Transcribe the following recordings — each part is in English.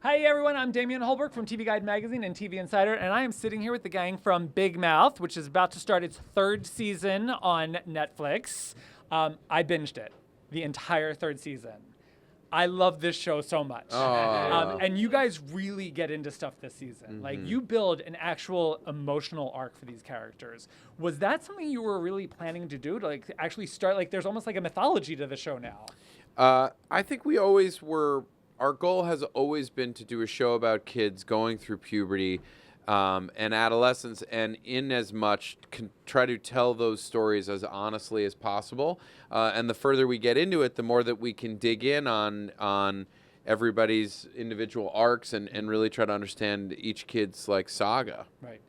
Hi everyone, I'm Damian Holberg from TV Guide Magazine and TV Insider, and I am sitting here with the gang from Big Mouth, which is about to start its third season on Netflix. I binged it, the entire third season. I love this show so much. And you guys really get into stuff this season. Mm-hmm. Like, you build an actual emotional arc for these characters. Was that something you were really planning to do, to like actually start, like there's almost like a mythology to the show now? I think we always were. Our goal has always been to do a show about kids going through puberty and adolescence, and in as much try to tell those stories as honestly as possible. And the further we get into it, the more that we can dig in on everybody's individual arcs and really try to understand each kid's like saga. Right.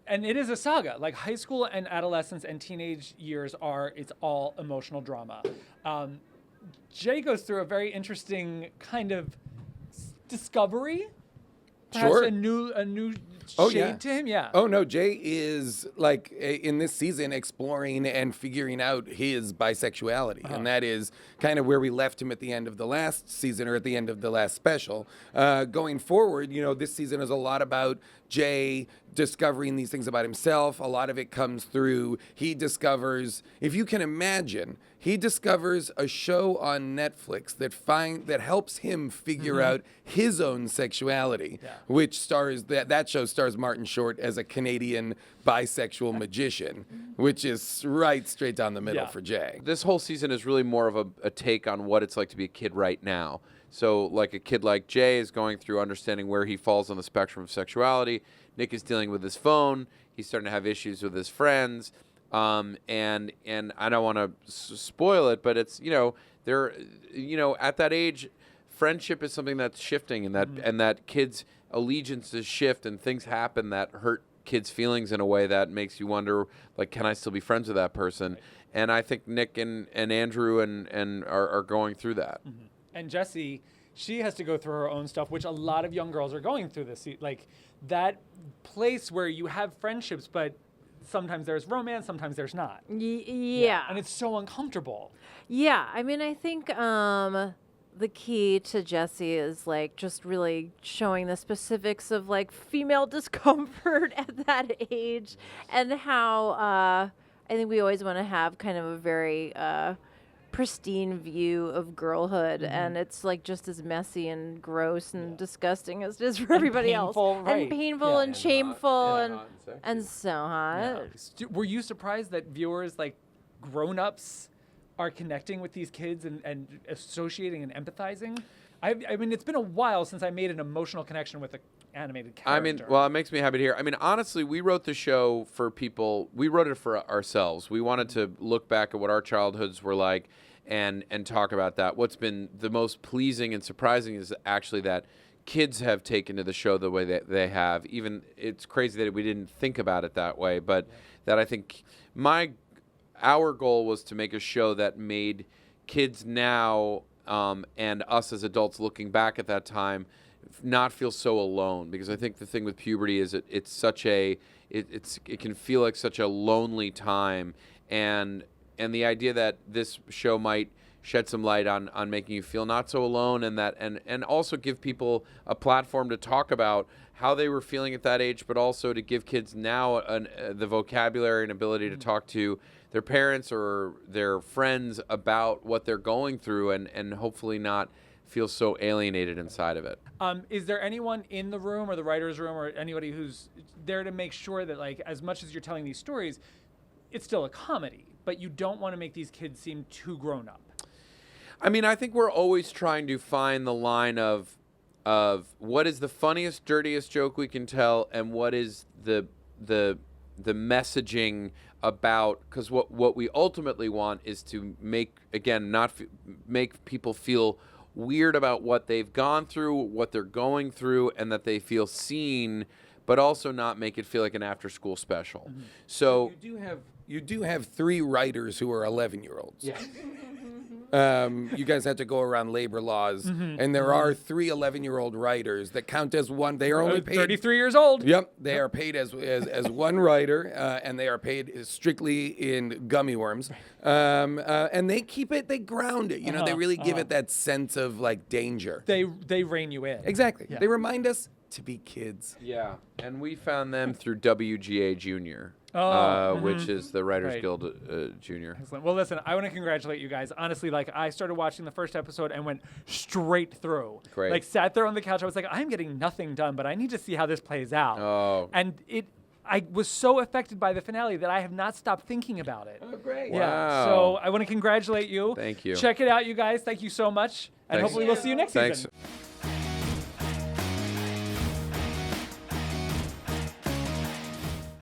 And it is a saga. Like, high school and adolescence and teenage years it's all emotional drama. Jay goes through a very interesting kind of discovery. Perhaps Sure. a new shade to him. Yeah. Oh no, Jay is like in this season exploring and figuring out his bisexuality, and that is kind of where we left him at the end of the last season or at the end of the last special. Going forward, this season is a lot about Jay discovering these things about himself. A lot of it comes through he discovers, if you can imagine, he discovers a show on Netflix that helps him figure out his own sexuality, which stars that show stars Martin Short as a Canadian bisexual magician, which is right straight down the middle for Jay. This whole season is really more of a take on what it's like to be a kid right now. So like a kid like Jay is going through understanding where he falls on the spectrum of sexuality. Nick is dealing with his phone. He's starting to have issues with his friends. And I don't want to spoil it, but it's, at that age, friendship is something that's shifting, and that kids' allegiances shift, and things happen that hurt kids' feelings in a way that makes you wonder, like, can I still be friends with that person? Right. And I think Nick and Andrew and are going through that. Mm-hmm. And Jessi, she has to go through her own stuff, which a lot of young girls are going through this. Like, that place where you have friendships, but sometimes there's romance, sometimes there's not. Yeah. And it's so uncomfortable. Yeah. I mean, I think the key to Jessi is like just really showing the specifics of like female discomfort at that age, and how I think we always want to have kind of a very pristine view of girlhood, and it's like just as messy and gross and disgusting as it is for everybody else. Right. And painful and shameful and so hot. Yeah. Were you surprised that viewers, like grown-ups, are connecting with these kids and associating and empathizing? I mean, it's been a while since I made an emotional connection with an animated character. I mean, well, it makes me happy to hear. I mean, honestly, we wrote the show for people. We wrote it for ourselves. We wanted to look back at what our childhoods were like and talk about that. What's been the most pleasing and surprising is actually that kids have taken to the show the way that they have. Even it's crazy that we didn't think about it that way, but that I think our goal was to make a show that made kids now and us as adults looking back at that time not feel so alone, because I think the thing with puberty is it can feel like such a lonely time, and the idea that this show might shed some light on making you feel not so alone, and also give people a platform to talk about how they were feeling at that age, but also to give kids now the vocabulary and ability to talk to their parents or their friends about what they're going through, and hopefully not feel so alienated inside of it. Is there anyone in the room or the writer's room or anybody who's there to make sure that, like, as much as you're telling these stories, it's still a comedy, but you don't want to make these kids seem too grown up? I mean, I think we're always trying to find the line of what is the funniest, dirtiest joke we can tell, and what is the messaging about, because what we ultimately want is to make people feel weird about what they've gone through, what they're going through, and that they feel seen, but also not make it feel like an after-school special. Mm-hmm. So you do have 3 writers who are 11-year-olds. Yeah. You guys had to go around labor laws, and there are 3 11-year-old writers that count as one. They are only paid 33 years old. Yep, they are paid as one writer, and they are paid strictly in gummy worms. And they keep it, they ground it. You know, they really give it that sense of like danger. They rein you in. Exactly. Yeah. They remind us to be kids. Yeah, and we found them through WGA Junior, which is the Writers Right. Guild Junior. Excellent. Well, listen, I want to congratulate you guys. Honestly, like I started watching the first episode and went straight through. Great. Like sat there on the couch. I was like, I'm getting nothing done, but I need to see how this plays out. Oh. And I was so affected by the finale that I have not stopped thinking about it. Oh, great. Yeah. Wow. So I want to congratulate you. Thank you. Check it out, you guys. Thank you so much. And Thanks. hopefully we'll see you next Thanks. season.